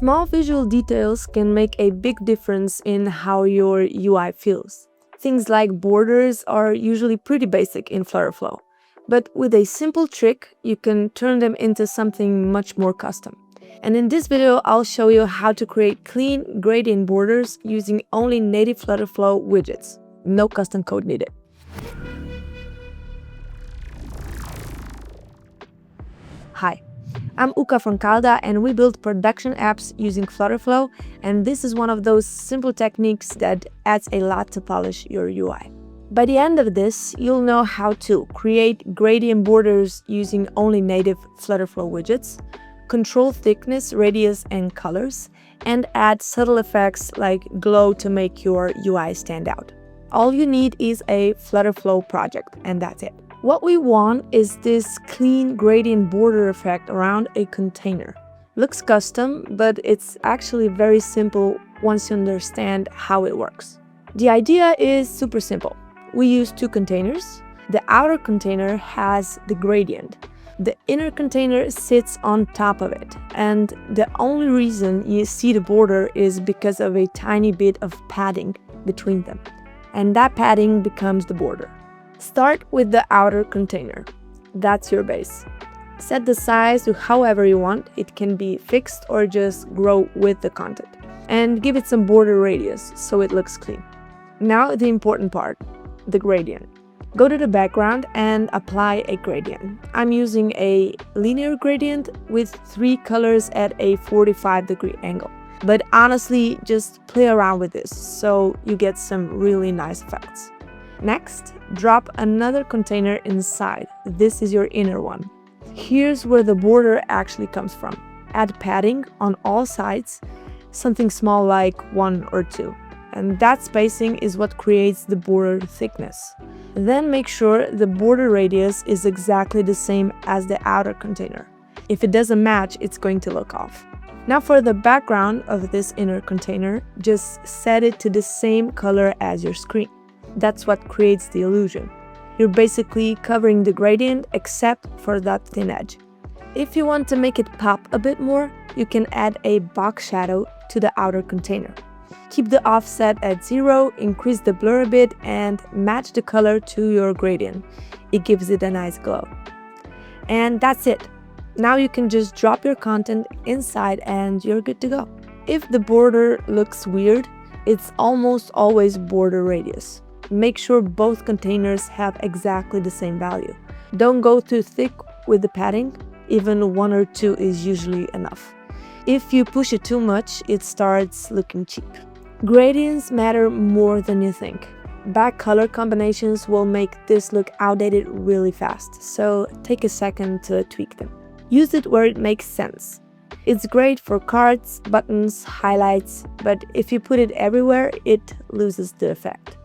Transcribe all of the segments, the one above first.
Small visual details can make a big difference in how your UI feels. Things like borders are usually pretty basic in FlutterFlow, but with a simple trick, you can turn them into something much more custom. And in this video, I'll show you how to create clean gradient borders using only native FlutterFlow widgets. No custom code needed. Hi, I'm Uka from Calda, and we build production apps using FlutterFlow, and this is one of those simple techniques that adds a lot to polish your UI. By the end of this, you'll know how to create gradient borders using only native FlutterFlow widgets, control thickness, radius, and colors, and add subtle effects like glow to make your UI stand out. All you need is a FlutterFlow project, and that's it. What we want is this clean gradient border effect around a container. Looks custom, but it's actually very simple once you understand how it works. The idea is super simple. We use two containers. The outer container has the gradient. The inner container sits on top of it, and the only reason you see the border is because of a tiny bit of padding between them. And that padding becomes the border. Start with the outer container. That's your base. Set the size to however you want. It can be fixed or just grow with the content. And give it some border radius so it looks clean. Now the important part, the gradient. Go to the background and apply a gradient. I'm using a linear gradient with 3 colors at a 45-degree angle. But honestly, just play around with this so you get some really nice effects. Next, drop another container inside. This is your inner one. Here's where the border actually comes from. Add padding on all sides, something small like 1 or 2. And that spacing is what creates the border thickness. Then make sure the border radius is exactly the same as the outer container. If it doesn't match, it's going to look off. Now for the background of this inner container, just set it to the same color as your screen. That's what creates the illusion. You're basically covering the gradient except for that thin edge. If you want to make it pop a bit more, you can add a box shadow to the outer container. Keep the offset at 0, increase the blur a bit, and match the color to your gradient. It gives it a nice glow. And that's it. Now you can just drop your content inside and you're good to go. If the border looks weird, it's almost always border radius. Make sure both containers have exactly the same value. Don't go too thick with the padding. Even 1 or 2 is usually enough. If you push it too much, it starts looking cheap. Gradients matter more than you think. Bad color combinations will make this look outdated really fast, so take a second to tweak them. Use it where it makes sense. It's great for cards, buttons, highlights, but if you put it everywhere, it loses the effect.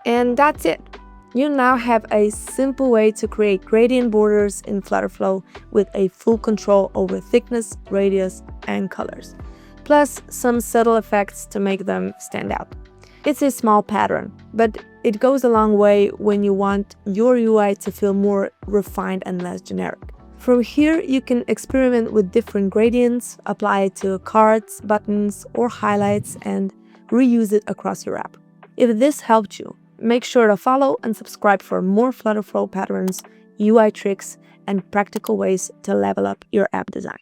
And that's it. You now have a simple way to create gradient borders in FlutterFlow with a full control over thickness, radius, and colors. Plus some subtle effects to make them stand out. It's a small pattern, but it goes a long way when you want your UI to feel more refined and less generic. From here, you can experiment with different gradients, apply it to cards, buttons, or highlights, and reuse it across your app. If this helped you, make sure to follow and subscribe for more FlutterFlow patterns, UI tricks, and practical ways to level up your app design.